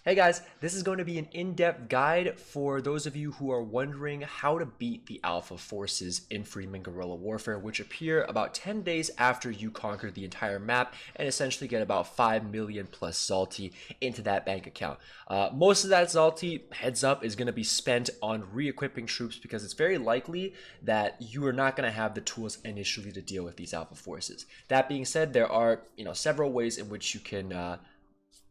Hey guys, this is going to be an in-depth guide for those of you who are wondering how to beat the Alpha forces in Freeman Guerrilla Warfare, which appear about 10 days after you conquer the entire map and essentially get about 5 million plus Zalti into that bank account. Most of that Zalti, heads up, is going to be spent on re-equipping troops because it's very likely that you are not going to have the tools initially to deal with these Alpha forces. That being said, there are several ways in which you can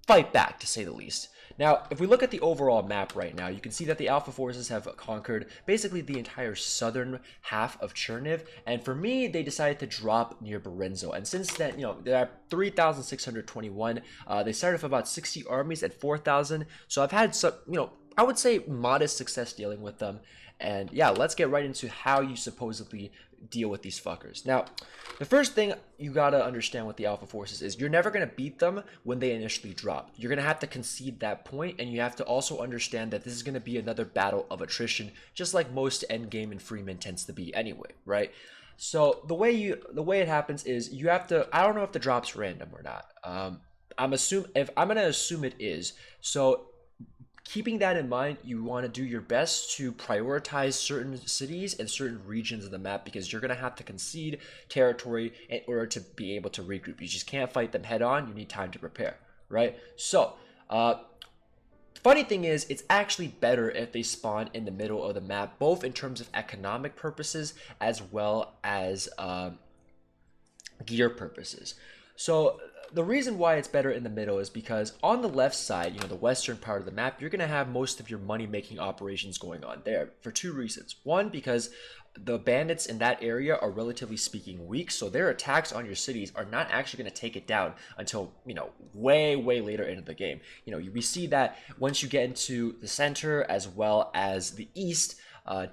fight back, to say the least. Now, if we look at the overall map right now, you can see that the Alpha forces have conquered basically the entire southern half of Cherniv, and for me, they decided to drop near Berenzo. And since then, there are 3,621. They started with about 60 armies at 4,000, so I've had some, I would say modest success dealing with them. And yeah, let's get right into how you supposedly deal with these fuckers. Now, the first thing you gotta understand with the Alpha forces is you're never gonna beat them when they initially drop. You're gonna have to concede that point, and you have to also understand that this is gonna be another battle of attrition, just like most endgame in Freeman tends to be anyway, right? So the way it happens is you have to. I don't know if the drop's random or not. I'm gonna assume it is. So keeping that in mind, you want to do your best to prioritize certain cities and certain regions of the map because you're going to have to concede territory in order to be able to regroup. You just can't fight them head on. You need time to prepare, right? So, funny thing is, it's actually better if they spawn in the middle of the map, both in terms of economic purposes as well as gear purposes. So the reason why it's better in the middle is because on the left side, the western part of the map, you're going to have most of your money-making operations going on there for two reasons. One, because the bandits in that area are relatively speaking weak, so their attacks on your cities are not actually going to take it down until, way later into the game. We see that once you get into the center as well as the east,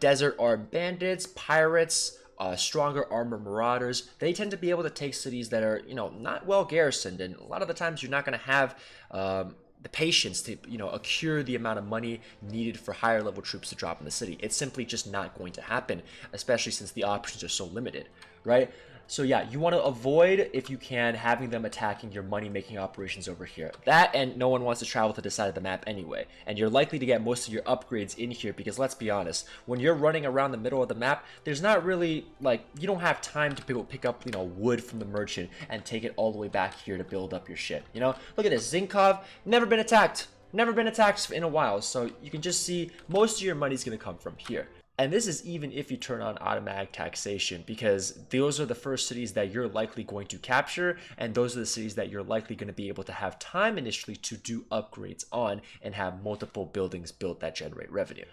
desert armed bandits, pirates, stronger armored marauders, they tend to be able to take cities that are, not well garrisoned, and a lot of the times you're not going to have the patience to, accrue the amount of money needed for higher level troops to drop in the city. It's simply just not going to happen, especially since the options are so limited, right? So yeah, you want to avoid, if you can, having them attacking your money-making operations over here. That, and no one wants to travel to this side of the map anyway. And you're likely to get most of your upgrades in here because, let's be honest, when you're running around the middle of the map, there's not really, you don't have time to pick up, wood from the merchant and take it all the way back here to build up your shit, Look at this, Zinkov, never been attacked. Never been attacked in a while, so you can just see most of your money's going to come from here. And this is even if you turn on automatic taxation, because those are the first cities that you're likely going to capture, and those are the cities that you're likely going to be able to have time initially to do upgrades on and have multiple buildings built that generate revenue.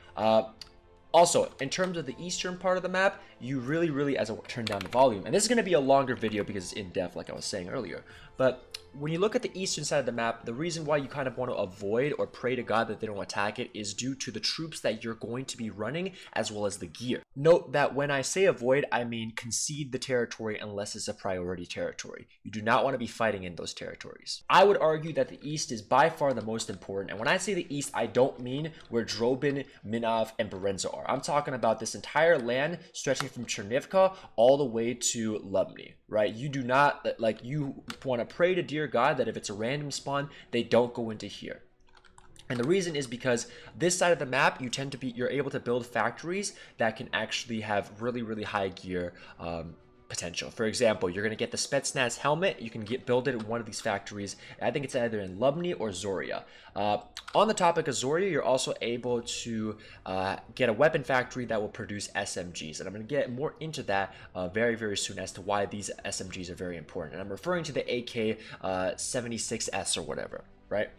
Also, in terms of the eastern part of the map, you really, as I turn down the volume, and this is going to be a longer video because it's in depth like I was saying earlier, but when you look at the eastern side of the map, the reason why you kind of want to avoid or pray to God that they don't attack it is due to the troops that you're going to be running as well as the gear. Note that when I say avoid, I mean concede the territory unless it's a priority territory. You do not want to be fighting in those territories. I would argue that the east is by far the most important, and when I say the east, I don't mean where Drobin, Minov, and Berenzo are. I'm talking about this entire land stretching from Chernivka all the way to Lubny, right? You do not, you want to pray to dear God that if it's a random spawn, they don't go into here. And the reason is because this side of the map, you're able to build factories that can actually have really high gear potential. For example, you're going to get the Spetsnaz helmet. You can build it in one of these factories. I think it's either in Lubny or Zoria. On the topic of Zoria, you're also able to get a weapon factory that will produce SMGs. And I'm going to get more into that very soon as to why these SMGs are very important. And I'm referring to the AK-76S or whatever, right?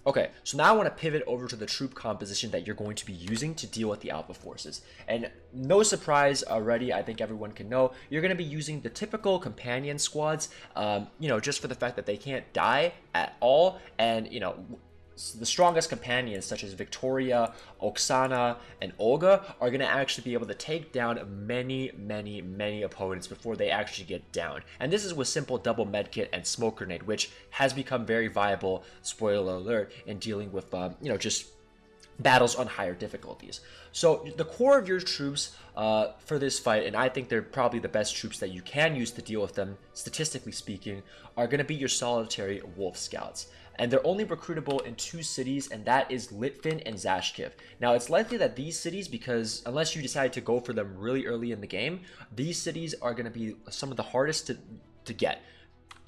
Okay, so now I want to pivot over to the troop composition that you're going to be using to deal with the Alpha forces. And no surprise already, I think everyone can know, you're going to be using the typical companion squads, just for the fact that they can't die at all. And, the strongest companions such as Victoria, Oksana, and Olga are going to actually be able to take down many opponents before they actually get down. And this is with simple double medkit and smoke grenade, which has become very viable, spoiler alert, in dealing with, just battles on higher difficulties. So the core of your troops for this fight, and I think they're probably the best troops that you can use to deal with them, statistically speaking, are going to be your solitary wolf scouts. and they're only recruitable in 2 cities, and that is Litvin and Zashkiv. Now, it's likely that these cities, because unless you decide to go for them really early in the game, these cities are going to be some of the hardest to get.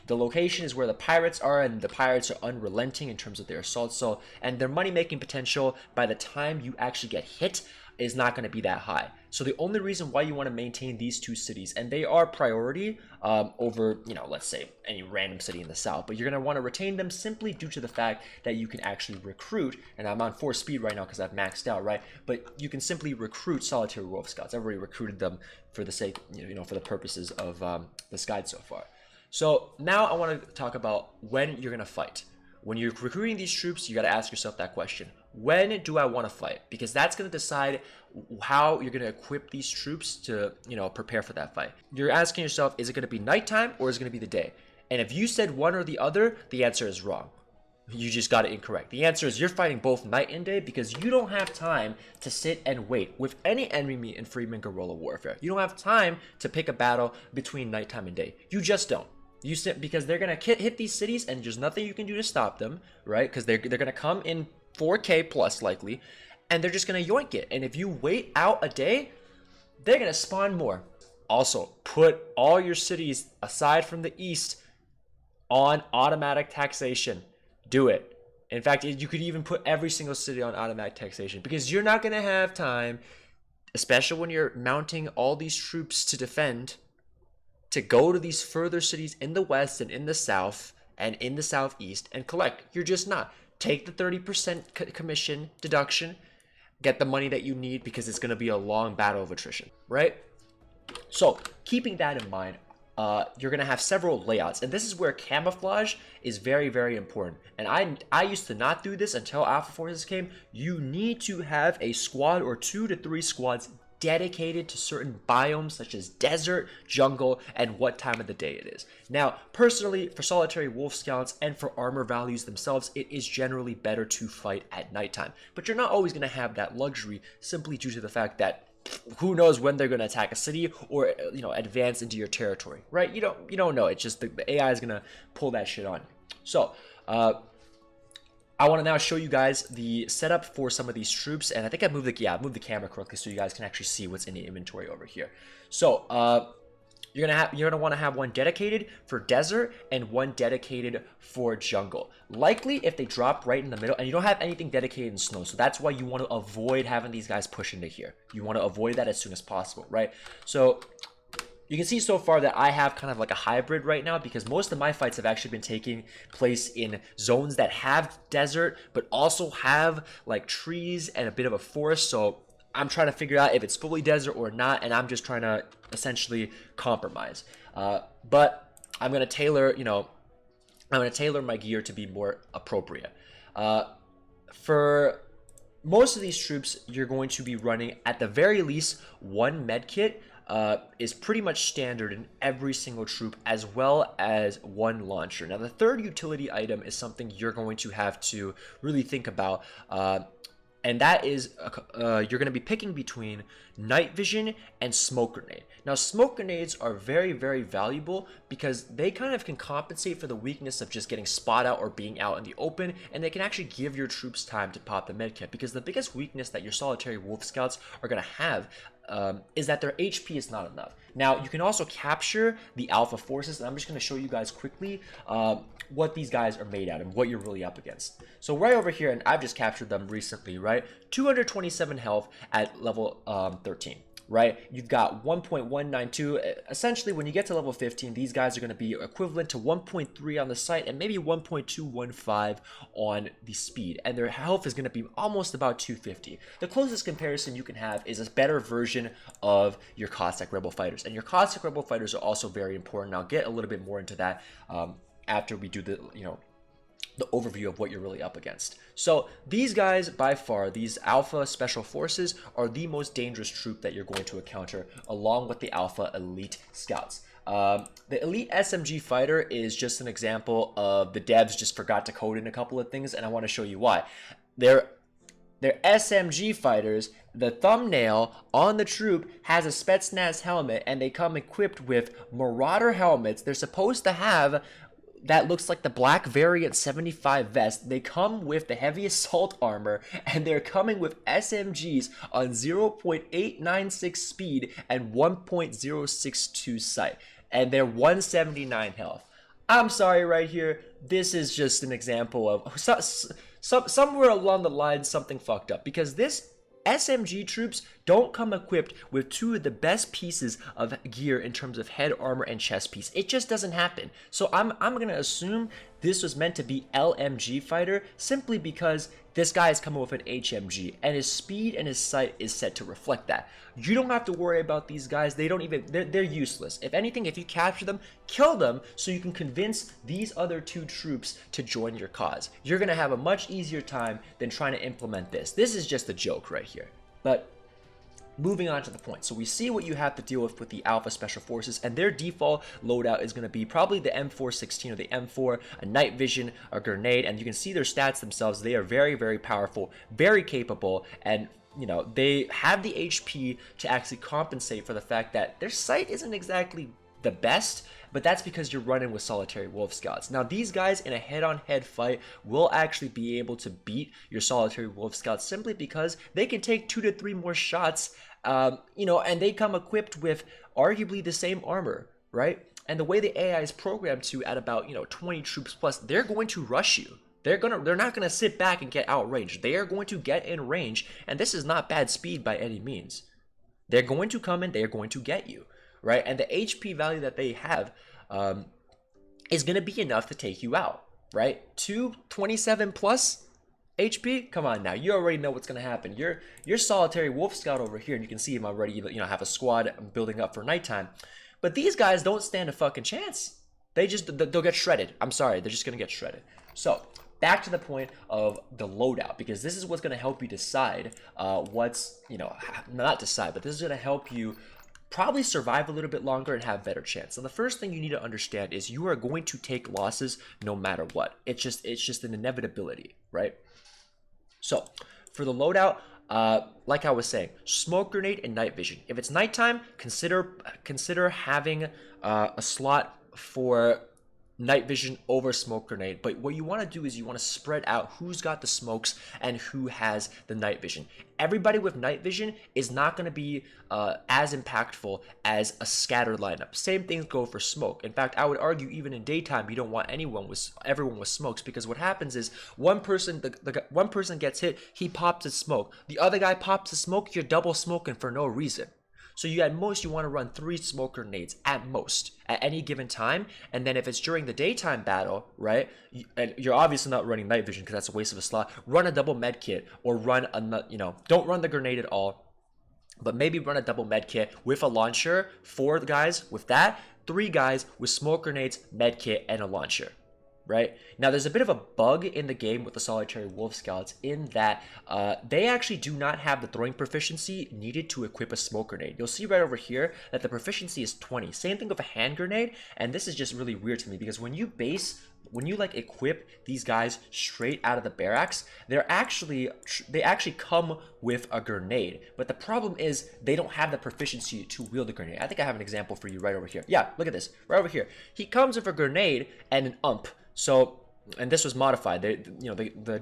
The location is where the pirates are, and the pirates are unrelenting in terms of their assault. So, and their money-making potential by the time you actually get hit is not going to be that high. So the only reason why you want to maintain these 2 cities, and they are priority over, let's say any random city in the south, but you're going to want to retain them simply due to the fact that you can actually recruit, and I'm on 4 speed right now because I've maxed out, right? But you can simply recruit solitary wolf scouts. I've already recruited them for the sake, for the purposes of this guide so far. So now I want to talk about when you're going to fight. When you're recruiting these troops, you got to ask yourself that question. When do I want to fight? Because that's going to decide how you're going to equip these troops to, prepare for that fight. You're asking yourself, is it going to be nighttime or is it going to be the day? And if you said one or the other, the answer is wrong. You just got it incorrect. The answer is you're fighting both night and day because you don't have time to sit and wait with any enemy in Freeman Guerrilla Warfare. You don't have time to pick a battle between nighttime and day. You just don't. Because they're going to hit these cities and there's nothing you can do to stop them, right? Because they're going to come in 4K plus likely, and they're just going to yoink it. And if you wait out a day, they're going to spawn more. Also, put all your cities aside from the east on automatic taxation. Do it. In fact, you could even put every single city on automatic taxation because you're not going to have time, especially when you're mounting all these troops to defend, to go to these further cities in the west and in the south and in the southeast and collect. You're just not. Take the 30% commission deduction, get the money that you need because it's going to be a long battle of attrition, right? So keeping that in mind, you're going to have several layouts, and this is where camouflage is very, very important. And I used to not do this until Alpha Forces came. You need to have a squad or 2 to 3 squads dedicated to certain biomes such as desert, jungle, and what time of the day it is. Now, personally, for solitary wolf scouts and for armor values themselves, it is generally better to fight at nighttime. But you're not always going to have that luxury simply due to the fact that who knows when they're going to attack a city or advance into your territory, right? You don't know. It's just the AI is going to pull that shit on you. So, I want to now show you guys the setup for some of these troops, and I think I moved the camera correctly so you guys can actually see what's in the inventory over here. So you're gonna want to have one dedicated for desert and one dedicated for jungle. Likely, if they drop right in the middle, and you don't have anything dedicated in snow, so that's why you want to avoid having these guys push into here. You want to avoid that as soon as possible, right? So you can see so far that I have kind of like a hybrid right now because most of my fights have actually been taking place in zones that have desert but also have like trees and a bit of a forest. So I'm trying to figure out if it's fully desert or not, and I'm just trying to essentially compromise. But I'm going to tailor, my gear to be more appropriate. For most of these troops, you're going to be running at the very least one med kit. Is pretty much standard in every single troop, as well as one launcher. Now, the third utility item is something you're going to have to really think about, and that is you're going to be picking between night vision and smoke grenade. Now, smoke grenades are very, very valuable because they kind of can compensate for the weakness of just getting spot out or being out in the open, and they can actually give your troops time to pop the medkit, because the biggest weakness that your solitary wolf scouts are going to have is that their HP is not enough. Now, you can also capture the alpha forces, and I'm just going to show you guys quickly what these guys are made out of and what you're really up against. So right over here, and I've just captured them recently, right? 227 health at level 13. Right, you've got 1.192. Essentially, when you get to level 15, these guys are going to be equivalent to 1.3 on the sight and maybe 1.215 on the speed, and their health is going to be almost about 250. The closest comparison you can have is a better version of your Cossack Rebel fighters, and your Cossack Rebel fighters are also very important. I'll get a little bit more into that after we do the the overview of what you're really up against. So these guys, by far, these Alpha Special Forces, are the most dangerous troop that you're going to encounter, along with the Alpha Elite Scouts. The Elite SMG Fighter is just an example of the devs just forgot to code in a couple of things, and I want to show you why. They're SMG fighters. The thumbnail on the troop has a Spetsnaz helmet, and they come equipped with Marauder helmets. They're supposed to have that looks like the black variant 75 vest. They come with the heavy assault armor, and they're coming with SMGs on 0.896 speed and 1.062 sight, and they're 179 health. I'm sorry right here. This is just an example of somewhere along the line something fucked up, because this SMG troops don't come equipped with two of the best pieces of gear in terms of head armor and chest piece. It just doesn't happen. So I'm gonna assume this was meant to be LMG fighter simply because this guy is coming with an HMG and his speed and his sight is set to reflect that. You don't have to worry about these guys. They're useless. If anything, if you capture them, kill them so you can convince these other two troops to join your cause. You're gonna have a much easier time than trying to implement this. This is just a joke right here. But moving on to the point. So we see what you have to deal with the Alpha Special Forces, and their default loadout is going to be probably the M416 or the M4, a night vision, a grenade, and you can see their stats themselves. They are very, very powerful, very capable, and you know, they have the HP to actually compensate for the fact that their sight isn't exactly the best, but that's because you're running with solitary wolf scouts. Now these guys in a head-on-head fight will actually be able to beat your solitary wolf scouts simply because they can take 2 to 3 more shots, you know, and they come equipped with arguably the same armor, right? And the way the AI is programmed to, at about, you know, 20 troops plus, they're going to rush you. They're not gonna sit back and get outranged. They are going to get in range, and this is not bad speed by any means. They're going to come in, they're going to get you, right? And the HP value that they have is going to be enough to take you out, right? 227 plus HP? Come on now, you already know what's going to happen. Your solitary wolf scout over here, and you can see him already, you know, have a squad building up for nighttime. But these guys don't stand a fucking chance. They'll get shredded. I'm sorry, they're just going to get shredded. So back to the point of the loadout, because this is what's going to help you decide what's, you know, not decide, but this is going to help you probably survive a little bit longer and have better chance. So the first thing you need to understand is you are going to take losses no matter what. It's just an inevitability, right? So for the loadout, like I was saying, smoke grenade and night vision. If it's nighttime, consider having a slot for night vision over smoke grenade. But what you want to do is you want to spread out who's got the smokes and who has the night vision. Everybody with night vision is not going to be as impactful as a scattered lineup. Same things go for smoke. In fact, I would argue even in daytime you don't want everyone with smokes, because what happens is one person one person gets hit, he pops his smoke, the other guy pops the smoke, you're double smoking for no reason. So at most you want to run 3 smoke grenades at most at any given time, and then if it's during the daytime battle, right, and you're obviously not running night vision because that's a waste of a slot, run a double med kit, or run a, you know, don't run the grenade at all, but maybe run a double med kit with a launcher, 4 guys with that, 3 guys with smoke grenades, med kit, and a launcher. Right now, there's a bit of a bug in the game with the solitary wolf scouts in that they actually do not have the throwing proficiency needed to equip a smoke grenade. You'll see right over here that the proficiency is 20. Same thing with a hand grenade, and this is just really weird to me because when you like equip these guys straight out of the barracks, they actually come with a grenade. But the problem is they don't have the proficiency to wield a grenade. I think I have an example for you right over here. Yeah, look at this right over here. He comes with a grenade and an ump. So, and this was modified. The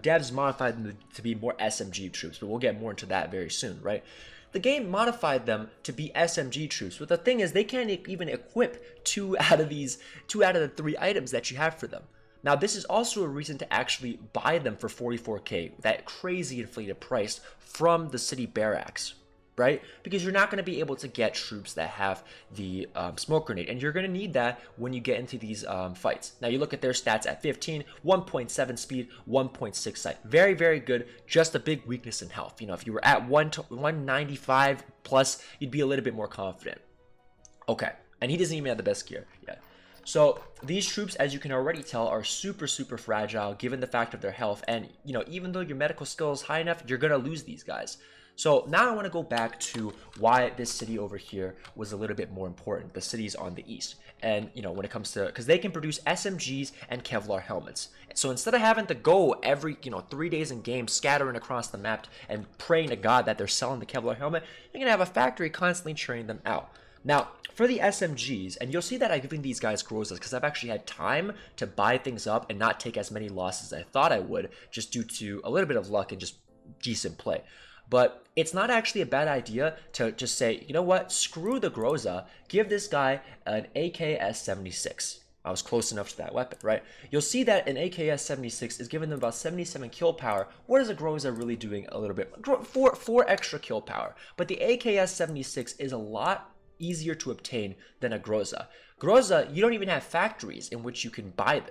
devs modified them to be more SMG troops, but we'll get more into that very soon, right? The game modified them to be SMG troops, but the thing is they can't even equip 2 out of the 3 items that you have for them. Now, this is also a reason to actually buy them for 44k, that crazy inflated price from the city barracks, right? Because you're not going to be able to get troops that have the smoke grenade, and you're going to need that when you get into these fights. Now, you look at their stats at 15, 1.7 speed, 1.6 sight. Very, very good, just a big weakness in health. You know, if you were at 195 plus, you'd be a little bit more confident. Okay, and he doesn't even have the best gear yet. So these troops, as you can already tell, are super, super fragile given the fact of their health. And, you know, even though your medical skill is high enough, you're going to lose these guys. So now I want to go back to why this city over here was a little bit more important. The cities on the east. And, you know, when it comes to, because they can produce SMGs and Kevlar helmets. So instead of having to go every, 3 days in game, scattering across the map and praying to God that they're selling the Kevlar helmet, you're going to have a factory constantly churning them out. Now, for the SMGs, and you'll see that I'm giving these guys Guerrillas because I've actually had time to buy things up and not take as many losses as I thought I would, just due to a little bit of luck and just decent play. But it's not actually a bad idea to just say, you know what, screw the Groza, give this guy an AKS-76. I was close enough to that weapon, right? You'll see that an AKS-76 is giving them about 77 kill power. What is a Groza really doing a little bit? Four extra kill power. But the AKS-76 is a lot easier to obtain than a Groza. Groza, you don't even have factories in which you can buy,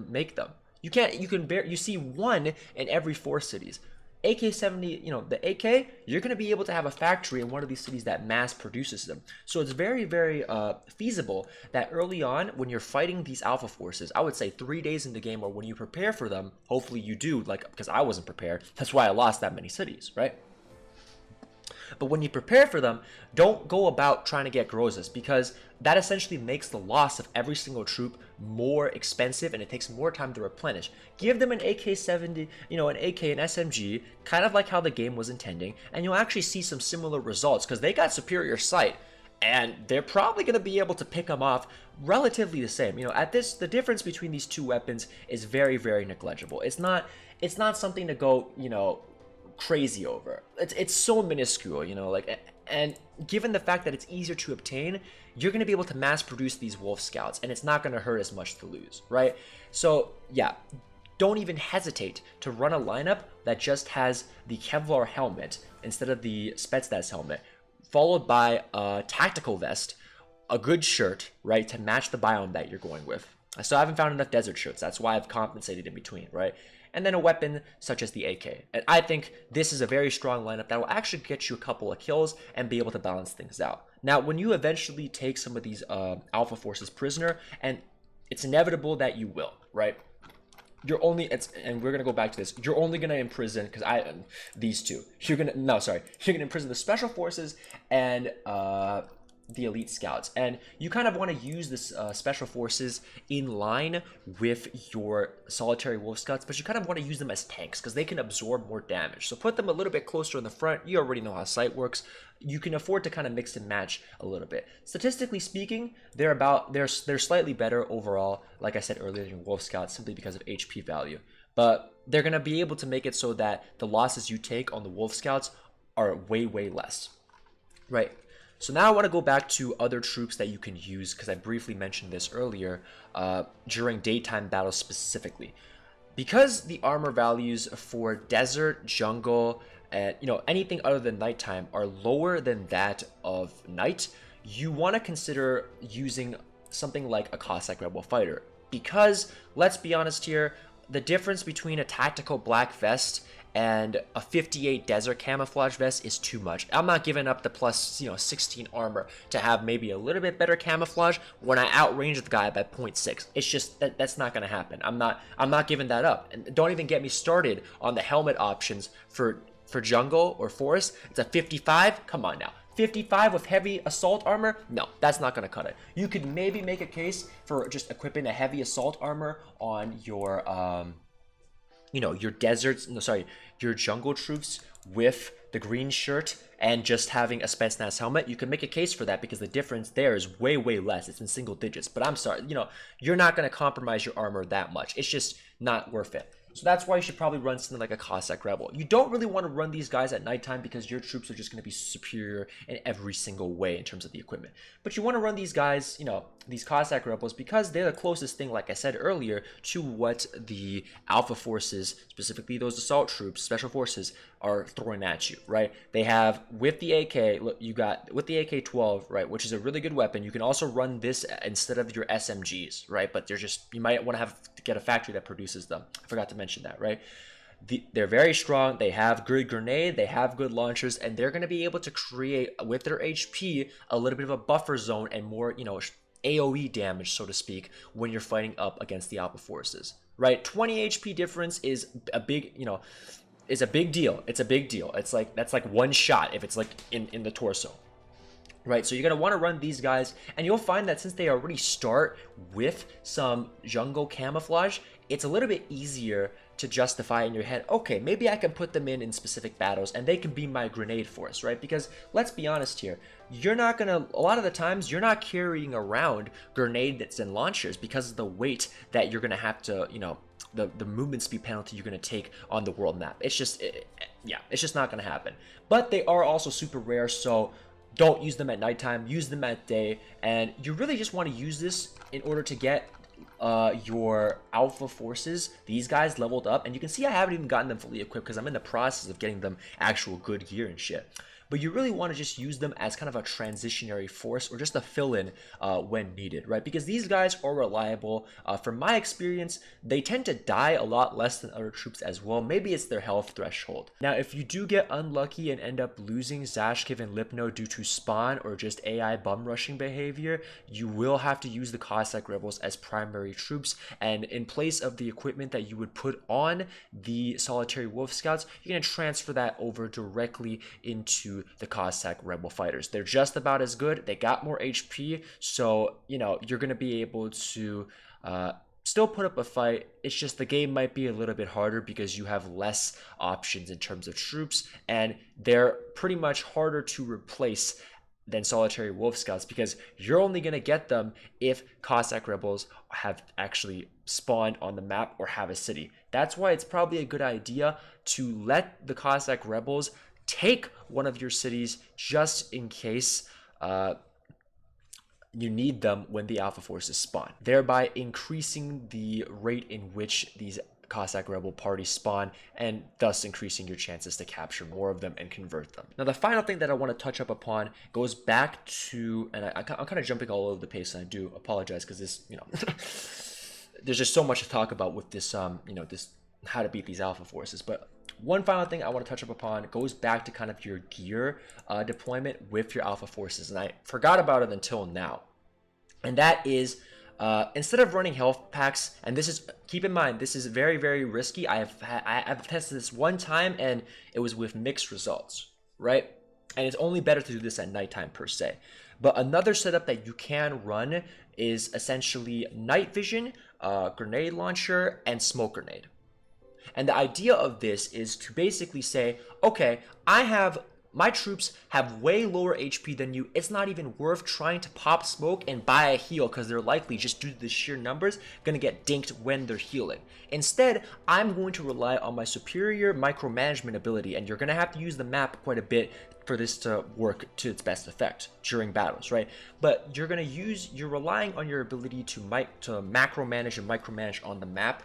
make them. You see one in every 4 cities. AK-70, the AK, you're going to be able to have a factory in one of these cities that mass produces them. So it's very, very feasible that early on, when you're fighting these alpha forces, I would say 3 days in the game, or when you prepare for them, hopefully you do, because I wasn't prepared. That's why I lost that many cities, right? But when you prepare for them, don't go about trying to get Grozas, because that essentially makes the loss of every single troop more expensive and it takes more time to replenish. Give them an AK-70, an AK, an SMG, kind of like how the game was intending, and you'll actually see some similar results because they got superior sight. And they're probably going to be able to pick them off relatively the same. The difference between these two weapons is very, very negligible. It's not something to go, crazy over. It's so minuscule, and given the fact that it's easier to obtain, you're going to be able to mass produce these Wolf Scouts, and it's not going to hurt as much to lose, right? So yeah, don't even hesitate to run a lineup that just has the Kevlar helmet instead of the Spetsnaz helmet, followed by a tactical vest, a good shirt, right, to match the biome that you're going with. I still haven't found enough desert shirts. That's why I've compensated in between, right? And then a weapon such as the AK. And I think this is a very strong lineup that will actually get you a couple of kills and be able to balance things out. Now, when you eventually take some of these alpha forces prisoner, and it's inevitable that you will, right? And we're gonna go back to this. You're only gonna imprison these two. You're gonna imprison the special forces and the elite scouts, and you kind of want to use this special forces in line with your solitary wolf scouts, but you kind of want to use them as tanks because they can absorb more damage. So put them a little bit closer in the front. You already know how sight works. You can afford to kind of mix and match a little bit. Statistically speaking, they're slightly better overall, like I said earlier, than wolf scouts, simply because of HP value. But they're gonna be able to make it so that the losses you take on the wolf scouts are way, way less, right? So now I want to go back to other troops that you can use, because I briefly mentioned this earlier, during daytime battles specifically. Because the armor values for desert, jungle, and anything other than nighttime are lower than that of night, you want to consider using something like a Cossack Rebel fighter. Because, let's be honest here, the difference between a tactical black vest and a 58 desert camouflage vest is too much. I'm not giving up the plus 16 armor to have maybe a little bit better camouflage when I outrange the guy by 0.6. It's just that's not gonna happen. I'm not giving that up. And don't even get me started on the helmet options for jungle or forest. It's a 55. Come on now. 55 with heavy assault armor? No, that's not going to cut it. You could maybe make a case for just equipping a heavy assault armor on your your jungle troops with the green shirt and just having a Spetsnaz helmet. You can make a case for that because the difference there is way, way less. It's in single digits. But I'm sorry, you're not going to compromise your armor that much. It's just not worth it. So that's why you should probably run something like a Cossack Rebel. You don't really want to run these guys at nighttime because your troops are just going to be superior in every single way in terms of the equipment. But you want to run these guys, these Cossack Rebels, because they're the closest thing, like I said earlier, to what the Alpha Forces, specifically those assault troops, special forces, are throwing at you, right? They have, with the AK, with the AK-12, right, which is a really good weapon, you can also run this instead of your SMGs, right? But you might want to get a factory that produces them. I forgot to mention that, right? They're very strong. They have good grenade. They have good launchers, and they're going to be able to create, with their HP, a little bit of a buffer zone and more, AoE damage, so to speak, when you're fighting up against the Alpha Forces, right? 20 HP difference is a big, is a big deal. It's a big deal. That's like one shot if it's like in the torso. Right, so you're going to want to run these guys, and you'll find that since they already start with some jungle camouflage, it's a little bit easier to justify in your head, okay, maybe I can put them in specific battles and they can be my grenade force, right? Because let's be honest here, you're not gonna, a lot of the times, you're not carrying around grenades and launchers because of the weight that you're gonna have to, the movement speed penalty you're gonna take on the world map. It's just, yeah, it's just not gonna happen. But they are also super rare, so don't use them at nighttime, use them at day, and you really just want to use this in order to get your alpha forces, these guys, leveled up. And you can see I haven't even gotten them fully equipped because I'm in the process of getting them actual good gear and shit. But you really want to just use them as kind of a transitionary force or just a fill-in when needed, right? Because these guys are reliable. From my experience, they tend to die a lot less than other troops as well. Maybe it's their health threshold. Now, if you do get unlucky and end up losing Zashkiv and Lipno due to spawn or just AI bum rushing behavior, you will have to use the Cossack Rebels as primary troops. And in place of the equipment that you would put on the Solitary Wolf Scouts, you're going to transfer that over directly into the Cossack Rebel fighters. They're just about as good. They got more HP, so you're going to be able to still put up a fight. It's just the game might be a little bit harder because you have less options in terms of troops, and they're pretty much harder to replace than Solitary Wolf Scouts because you're only going to get them if Cossack Rebels have actually spawned on the map or have a city. That's why it's probably a good idea to let the Cossack Rebels take one of your cities just in case you need them when the alpha forces spawn, thereby increasing the rate in which these Cossack Rebel parties spawn and thus increasing your chances to capture more of them and convert them. Now, the final thing that I want to touch up upon goes back to, and I'm kind of jumping all over the pace, and I do apologize because this, there's just so much to talk about with this, this how to beat these alpha forces. But one final thing I want to touch up upon goes back to kind of your gear deployment with your alpha forces, and I forgot about it until now. And that is, instead of running health packs, and this is, keep in mind, this is very, very risky. I've tested this one time, and it was with mixed results, right? And it's only better to do this at nighttime per se. But another setup that you can run is essentially night vision, grenade launcher, and smoke grenade. And the idea of this is to basically say, okay, my troops have way lower HP than you. It's not even worth trying to pop smoke and buy a heal because they're likely, just due to the sheer numbers, going to get dinked when they're healing. Instead, I'm going to rely on my superior micromanagement ability, and you're going to have to use the map quite a bit for this to work to its best effect during battles, right? But you're relying on your ability to macromanage and micromanage on the map.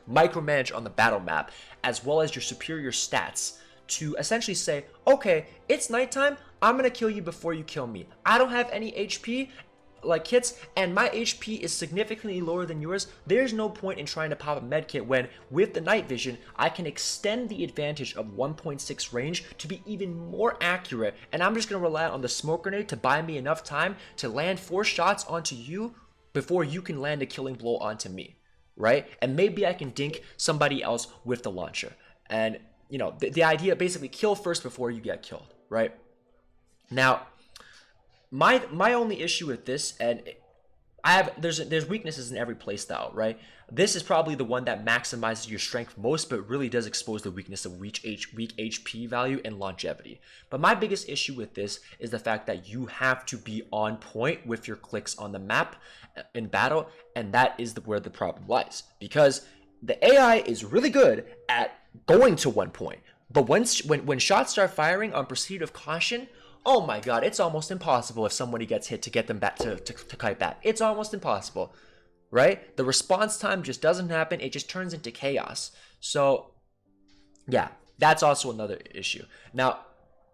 Micromanage on the battle map, as well as your superior stats to essentially say, okay, it's nighttime, I'm gonna kill you before you kill me. I don't have any HP like kits, and my HP is significantly lower than yours. There's no point in trying to pop a medkit when, with the night vision, I can extend the advantage of 1.6 range to be even more accurate, and I'm just gonna rely on the smoke grenade to buy me enough time to land 4 shots onto you before you can land a killing blow onto me. Right? And maybe I can dink somebody else with the launcher. And, the idea, basically kill first before you get killed, right? Now, my only issue with this, and there's weaknesses in every playstyle, right? This is probably the one that maximizes your strength most, but really does expose the weakness of weak HP value and longevity. But my biggest issue with this is the fact that you have to be on point with your clicks on the map in battle, and that is where the problem lies. Because the AI is really good at going to one point, but when shots start firing on pursuit of caution, oh my god, it's almost impossible if somebody gets hit to get them back to kite back. It's almost impossible, right? The response time just doesn't happen. It just turns into chaos. So, yeah, that's also another issue. Now,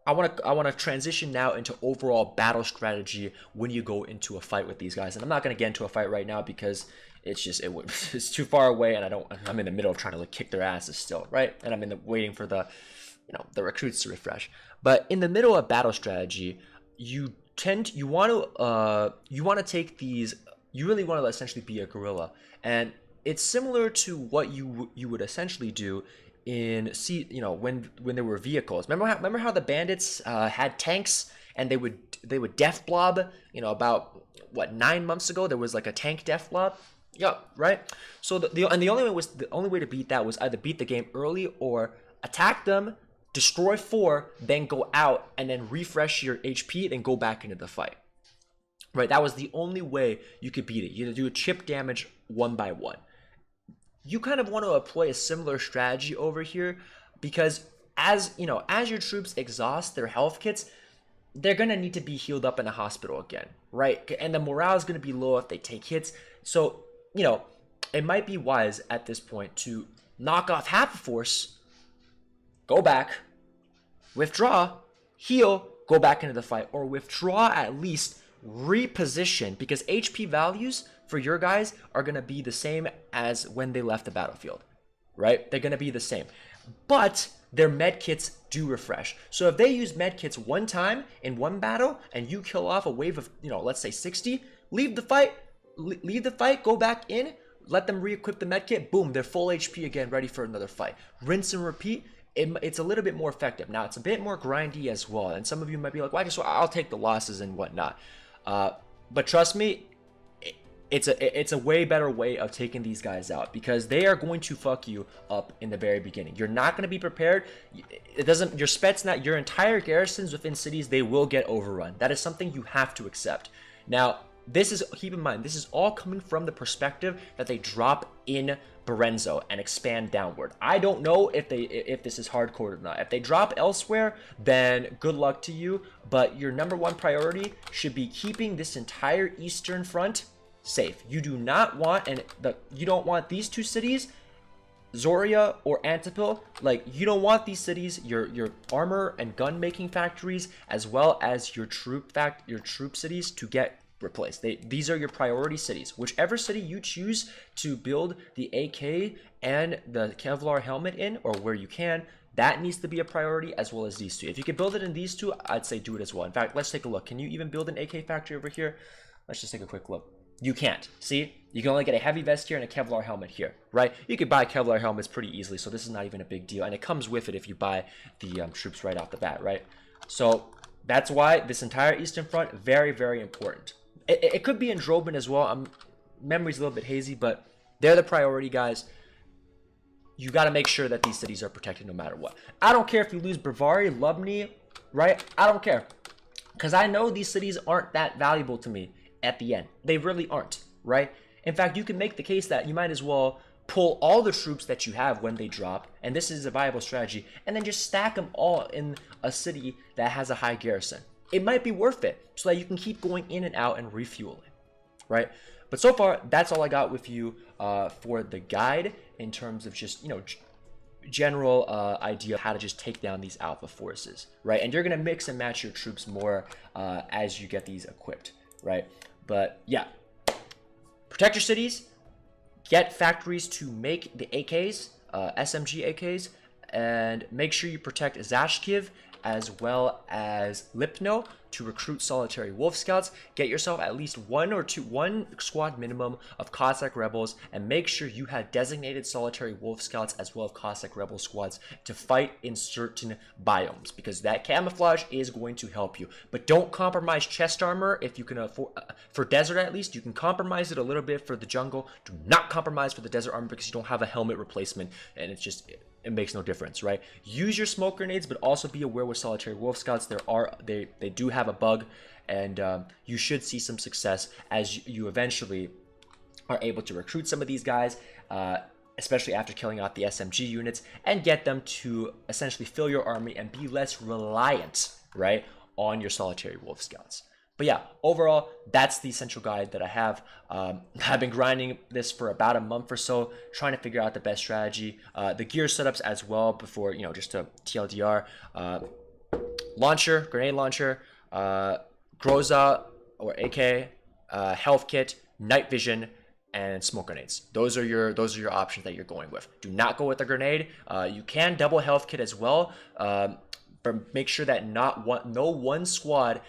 I want to transition now into overall battle strategy when you go into a fight with these guys. And I'm not going to get into a fight right now because it's too far away, and I'm in the middle of trying to kick their asses still, right? And I'm waiting for the recruits to refresh. But in the middle of battle strategy, you want to take these. You really want to essentially be a guerrilla, and it's similar to what you would essentially do in when there were vehicles. Remember how the bandits had tanks and they would death blob. About 9 months ago there was like a tank death blob. Yeah, right. So the only way to beat that was either beat the game early or attack them, destroy 4, then go out and then refresh your HP, then go back into the fight. Right, that was the only way you could beat it. You had to do a chip damage one by one. You kind of want to employ a similar strategy over here because as your troops exhaust their health kits, they're gonna need to be healed up in a hospital again, right? And the morale is gonna be low if they take hits. So, it might be wise at this point to knock off half a force, go back, withdraw, heal, go back into the fight, or withdraw at least, reposition, because HP values for your guys are going to be the same as when they left the battlefield, right? They're going to be the same. But their med kits do refresh. So if they use med kits one time in one battle and you kill off a wave of, let's say 60, leave the fight, go back in, let them re-equip the med kit, boom, they're full HP again, ready for another fight. Rinse and repeat. It's a little bit more effective. Now, it's a bit more grindy as well, and some of you might be like, well, I'll take the losses and whatnot. But trust me, it's a way better way of taking these guys out because they are going to fuck you up in the very beginning. You're not going to be prepared. Your Spetsnaz, your entire garrisons within cities, they will get overrun. That is something you have to accept. Now, keep in mind, this is all coming from the perspective that they drop in Berenzo and expand downward. I don't know if this is hardcore or not. If they drop elsewhere, then good luck to you, but your number one priority should be keeping this entire eastern front safe. You do not want, you don't want these two cities, Zoria or Antipil, you don't want these cities, your armor and gun making factories, as well as your troop cities to get replaced. These are your priority cities. Whichever city you choose to build the AK and the Kevlar helmet in, or where you can, that needs to be a priority, as well as these two. If you can build it in these two, I'd say do it as well. In fact, let's take a look. Can you even build an AK factory over here? Let's just take a quick look. You can't. See? You can only get a heavy vest here and a Kevlar helmet here, right? You could buy Kevlar helmets pretty easily, so this is not even a big deal. And it comes with it if you buy the troops right off the bat, right? So that's why this entire eastern front, very, very important. It could be in Droban as well. Memory's a little bit hazy, but they're the priority, guys. You got to make sure that these cities are protected no matter what. I don't care if you lose Bravari, Lubny, right? I don't care. Because I know these cities aren't that valuable to me at the end. They really aren't, right? In fact, you can make the case that you might as well pull all the troops that you have when they drop, and this is a viable strategy, and then just stack them all in a city that has a high garrison. It might be worth it so that you can keep going in and out and refueling, right? But so far, that's all I got with you for the guide in terms of just, general idea of how to just take down these alpha forces, right? And you're going to mix and match your troops more as you get these equipped, right? But yeah, protect your cities, get factories to make the AKs, SMG AKs, and make sure you protect Zashkiv as well as Lipno to recruit solitary wolf scouts. Get yourself at least one squad minimum of Cossack rebels, and make sure you have designated solitary wolf scouts as well as Cossack rebel squads to fight in certain biomes, because that camouflage is going to help you. But don't compromise chest armor if you can afford. For desert, at least you can compromise it a little bit for the jungle. Do not compromise for the desert armor because you don't have a helmet replacement, and it makes no difference, right? Use your smoke grenades, but also be aware with solitary wolf scouts, they do have a bug, and you should see some success as you eventually are able to recruit some of these guys, especially after killing off the SMG units, and get them to essentially fill your army and be less reliant, right, on your solitary wolf scouts. But yeah, overall, that's the essential guide that I have. I've been grinding this for about a month or so, trying to figure out the best strategy. The gear setups as well before, just a TLDR. Grenade launcher, Groza or AK, health kit, night vision, and smoke grenades. Those are your options that you're going with. Do not go with a grenade. You can double health kit as well, but make sure that no one squad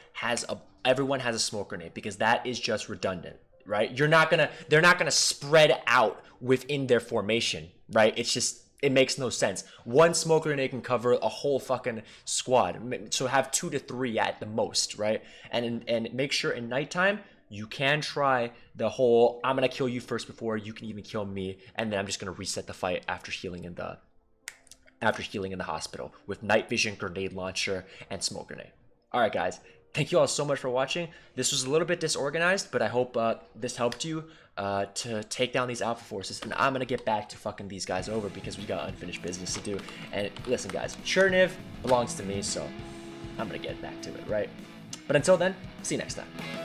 everyone has a smoke grenade, because that is just redundant, right? They're not gonna spread out within their formation, right? It makes no sense. One smoke grenade can cover a whole fucking squad, so have 2 to 3 at the most, right? And make sure in nighttime you can try the whole I'm gonna kill you first before you can even kill me, and then I'm just gonna reset the fight after healing in the hospital with night vision, grenade launcher, and smoke grenade. All right, guys. Thank you all so much for watching. This was a little bit disorganized, but I hope this helped you to take down these alpha forces. And I'm gonna get back to fucking these guys over because we got unfinished business to do. And listen, guys, Cherniv belongs to me, so I'm gonna get back to it, right? But until then, see you next time.